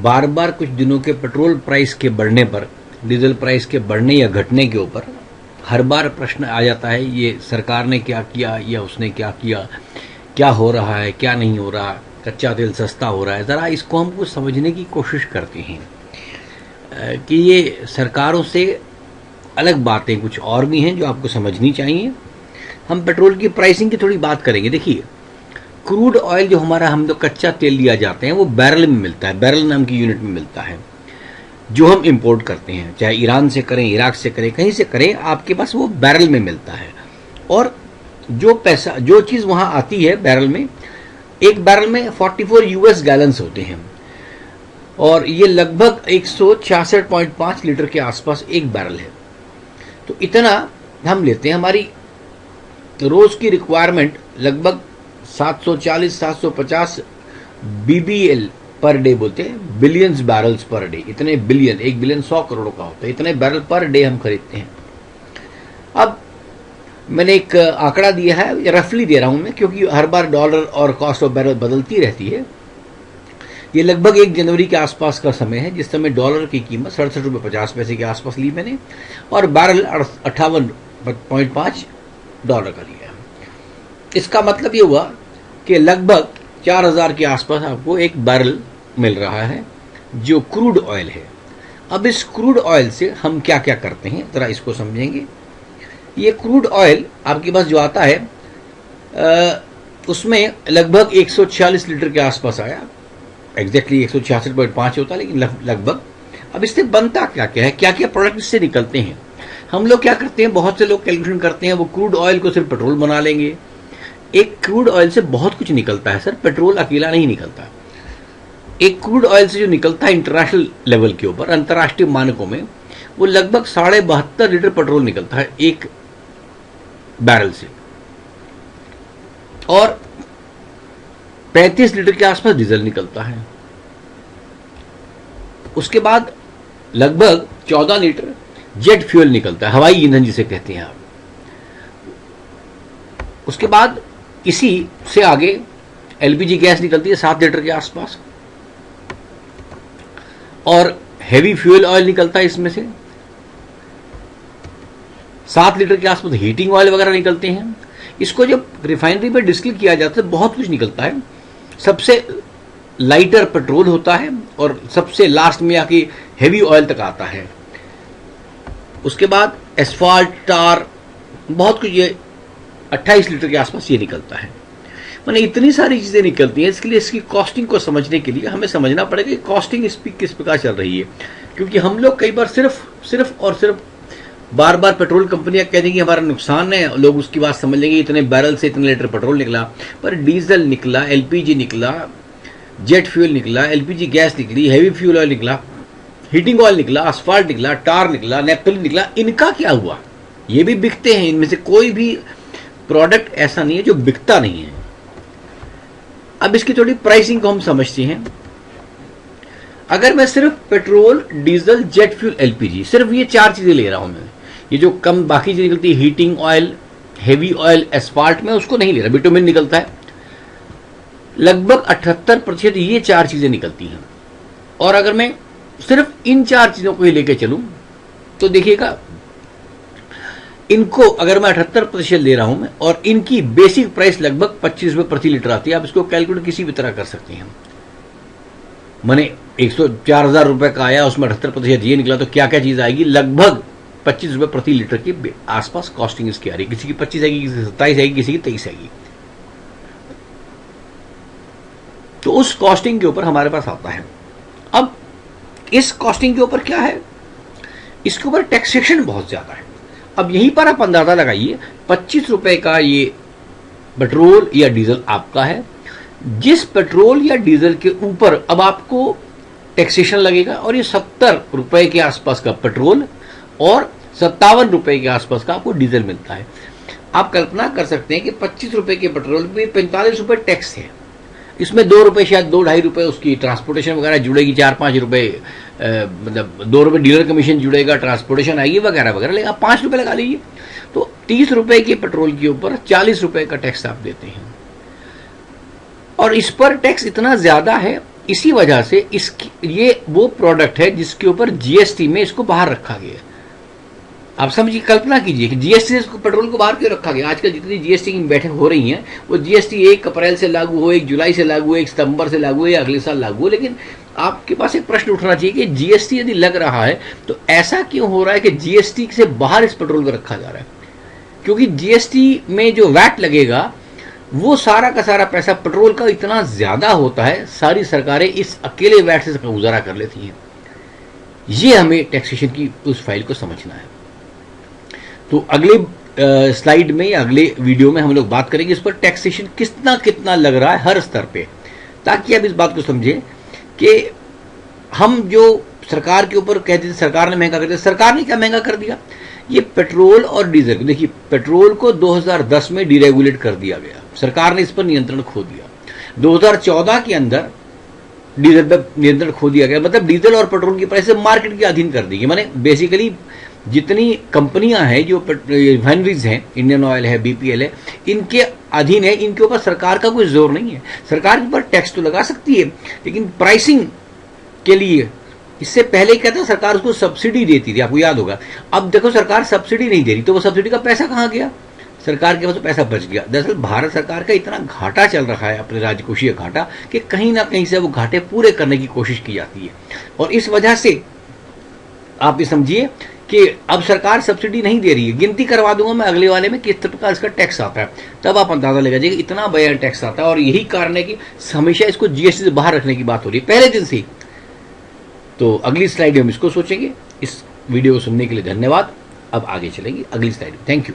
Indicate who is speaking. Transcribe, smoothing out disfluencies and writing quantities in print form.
Speaker 1: बार बार कुछ दिनों के पेट्रोल प्राइस के बढ़ने पर, डीजल प्राइस के बढ़ने या घटने के ऊपर हर बार प्रश्न आ जाता है, ये सरकार ने क्या किया या उसने क्या किया, क्या हो रहा है, क्या नहीं हो रहा, कच्चा तेल सस्ता हो रहा है। ज़रा इसको हम कुछ समझने की कोशिश करते हैं कि ये सरकारों से अलग बातें कुछ और भी हैं जो आपको समझनी चाहिए। हम पेट्रोल की प्राइसिंग की थोड़ी बात करेंगे। देखिए, क्रूड ऑयल जो हमारा, हम जो कच्चा तेल लिया जाते हैं वो बैरल में मिलता है, बैरल नाम की यूनिट में मिलता है, जो हम इंपोर्ट करते हैं, चाहे ईरान से करें, इराक से करें, कहीं से करें, आपके पास वो बैरल में मिलता है। और जो पैसा, जो चीज़ वहाँ आती है बैरल में, एक बैरल में 44 यूएस गैलन्स होते हैं और ये लगभग 166.5 लीटर के आसपास एक बैरल है। तो इतना हम लेते हैं। हमारी रोज़ की रिक्वायरमेंट लगभग 740-750 बीबीएल पर डे बोलते हैं, बिलियंस बैरल्स पर डे। इतने बिलियन, 1 बिलियन 100 करोड़ का होता है, इतने बैरल पर डे हम खरीदते हैं। अब मैंने एक आंकड़ा दिया है, रफली दे रहा हूं मैं, क्योंकि हर बार डॉलर और कॉस्ट ऑफ बैरल बदलती रहती है। ये लगभग 1 जनवरी के आसपास का समय है, जिस समय डॉलर की कीमत 67 रुपये 50 पैसे के आसपास ली मैंने, और बैरल 58.5 डॉलर का लिया। इसका मतलब ये हुआ कि लगभग 4000 के आसपास आपको एक बैरल मिल रहा है जो क्रूड ऑयल है। अब इस क्रूड ऑयल से हम क्या क्या करते हैं, जरा इसको समझेंगे। ये क्रूड ऑयल आपके पास जो आता है उसमें लगभग 146 लीटर के आसपास आया, एग्जैक्टली 166.5 होता है, लेकिन लगभग। अब इससे बनता क्या क्या है, क्या क्या प्रोडक्ट इससे निकलते हैं। हम लोग क्या करते हैं, बहुत से लोग कैलकुलेशन करते हैं, वो क्रूड ऑयल को सिर्फ पेट्रोल बना लेंगे। एक क्रूड ऑयल से बहुत कुछ निकलता है सर, पेट्रोल अकेला नहीं निकलता। एक क्रूड ऑयल से जो निकलता है इंटरनेशनल लेवल के ऊपर, अंतर्राष्ट्रीय मानकों में, वो लगभग 72.5 लीटर पेट्रोल निकलता है एक बैरल से, और 35 लीटर के आसपास डीजल निकलता है। उसके बाद लगभग 14 लीटर जेट फ्यूल निकलता है, हवाई ईंधन जिसे कहते हैं आप। उसके बाद इसी से आगे एलपीजी गैस निकलती है 7 लीटर के आसपास, और हेवी फ्यूल ऑयल निकलता है इसमें से 7 लीटर के आसपास। हीटिंग ऑयल वगैरह निकलते हैं। इसको जब रिफाइनरी में डिस्टिल किया जाता है बहुत कुछ निकलता है। सबसे लाइटर पेट्रोल होता है और सबसे लास्ट में आके हेवी ऑयल तक आता है। उसके बाद एस्फाल्ट, टार, बहुत कुछ, ये 28 लीटर के आसपास ये निकलता है। मैंने इतनी सारी चीजें निकलती हैं। इसके लिए इसकी कॉस्टिंग को समझने के लिए हमें समझना पड़ेगा कि कॉस्टिंग किस प्रकार चल रही है, क्योंकि हम लोग कई बार सिर्फ बार बार पेट्रोल कंपनियां कह देंगी हमारा नुकसान है, लोग उसकी बात समझ लेंगे, इतने बैरल से इतने लीटर पेट्रोल निकला, पर डीजल निकला, एलपीजी निकला, जेट फ्यूल निकला, एलपीजी गैस निकली, हेवी फ्यूल ऑयल निकला, हीटिंग ऑयल निकला, असफाल्ट निकला, टार निकला, नेपथलीन निकला। इनका क्या हुआ? ये भी बिकते हैं। इनमें से कोई भी प्रोडक्ट ऐसा नहीं है जो बिकता नहीं है। अब इसकी थोड़ी प्राइसिंग को हम समझते हैं। अगर मैं सिर्फ petrol, diesel, jet fuel, LPG, सिर्फ ये 4 चीजें ले रहा हूं मैं, ये जो कम बाकी चीजें निकलती है, heating oil, heavy oil, asphalt, में उसको नहीं ले रहा, बिटुमिन निकलता है, लगभग 78% ये 4 चीजें निकलती हैं। और अगर मैं सिर्फ इन 4 चीजों को ही लेके चलूं तो देखिएगा, इनको अगर मैं 78% ले रहा हूं मैं, और इनकी बेसिक प्राइस लगभग 25 रुपये प्रति लीटर आती है। आप इसको कैलकुलेट किसी भी तरह कर सकते हैं। मैंने 104,000 रुपए का आया, उसमें 78% ये निकला, तो क्या क्या चीज आएगी? लगभग 25 रुपये प्रति लीटर के आसपास कॉस्टिंग इसकी आ रही है। किसी की 25 आएगी, किसी की 27 आएगी, किसी की 23 आएगी। तो उस कॉस्टिंग के ऊपर हमारे पास आता है। अब इस कॉस्टिंग के ऊपर क्या है, इसके ऊपर टैक्सेशन बहुत ज्यादा है। अब यहीं पर आप अंदाजा लगाइए, 25 रुपए का ये पेट्रोल या डीजल आपका है। जिस पेट्रोल या डीजल के ऊपर अब आपको टैक्सेशन लगेगा, और ये 70 रुपए के आसपास का पेट्रोल और 57 रुपए के आसपास का आपको डीजल मिलता है। आप कल्पना कर सकते हैं कि 25 रुपए के पेट्रोल में 45 रुपए टैक्स है। इसमें 2 रुपए, शायद 2-2.5 रुपए उसकी ट्रांसपोर्टेशन वगैरह जुड़ेगी, 4-5 रुपए मतलब 2 रुपए डीलर कमीशन जुड़ेगा, ट्रांसपोर्टेशन आएगी वगैरह वगैरह, लेकिन आप 5 रुपए लगा लीजिए, तो 30 रुपए के पेट्रोल के ऊपर 40 रुपए का टैक्स आप देते हैं। और इस पर टैक्स इतना ज्यादा है इसी वजह से ये वो प्रोडक्ट है जिसके ऊपर जीएसटी में इसको बाहर रखा गया है। आप समझिए, कल्पना कीजिए कि जीएसटी से इसको पेट्रोल को बाहर क्यों रखा गया। आजकल जितनी जीएसटी की बैठक हो रही हैं वो जीएसटी 1 अप्रैल से लागू हो, 1 जुलाई से लागू हो, 1 सितंबर से लागू हो या अगले साल लागू हो। लेकिन आपके पास एक प्रश्न उठना चाहिए कि जीएसटी यदि लग रहा है तो ऐसा क्यों हो रहा है कि जीएसटी से बाहर इस पेट्रोल को रखा जा रहा है। क्योंकि जीएसटी में जो वैट लगेगा वो सारा का सारा पैसा पेट्रोल का इतना ज्यादा होता है, सारी सरकारें इस अकेले वैट से गुजारा कर लेती हैं। ये हमें टैक्सेशन की उस फाइल को समझना है। तो अगले स्लाइड में या अगले वीडियो में हम लोग बात करेंगे इस पर, टैक्सेशन कितना कितना लग रहा है हर स्तर पे, ताकि आप इस बात को समझें कि हम जो सरकार के ऊपर कहते थे सरकार ने महंगा कर दिया, सरकार ने क्या महंगा कर दिया। ये पेट्रोल और डीजल, देखिए पेट्रोल को 2010 में डीरेगुलेट कर दिया गया, सरकार ने इस पर नियंत्रण खो दिया। 2014 के अंदर डीजल पर नियंत्रण खो दिया गया, मतलब डीजल और पेट्रोल की प्राइस मार्केट के अधीन कर दी गई। माने बेसिकली जितनी कंपनियां हैं जो रिफाइनरीज हैं, इंडियन ऑयल है, बीपीएल है, इनके अधीन है, इनके ऊपर सरकार का कोई जोर नहीं है। सरकार के ऊपर टैक्स तो लगा सकती है, लेकिन प्राइसिंग के लिए इससे पहले क्या था, सरकार उसको सब्सिडी देती थी, आपको याद होगा। अब देखो सरकार सब्सिडी नहीं दे रही, तो वो सब्सिडी का पैसा कहां गया, सरकार के पास तो पैसा बच गया। दरअसल भारत सरकार का इतना घाटा चल रहा है, अपने राजकोषीय घाटा, कि कहीं ना कहीं से वो घाटे पूरे करने की कोशिश की जाती है। और इस वजह से आप ये समझिए कि अब सरकार सब्सिडी नहीं दे रही है। गिनती करवा दूंगा मैं अगले वाले में किस प्रकार इसका टैक्स आता है, तब आप अंदाजा लगा जाइए इतना बड़ा टैक्स आता है। और यही कारण है कि हमेशा इसको जीएसटी से बाहर रखने की बात हो रही है पहले दिन से ही। तो अगली स्लाइड में हम इसको सोचेंगे। इस वीडियो को सुनने के लिए धन्यवाद। अब आगे चलेंगे अगली स्लाइड में। Thank you.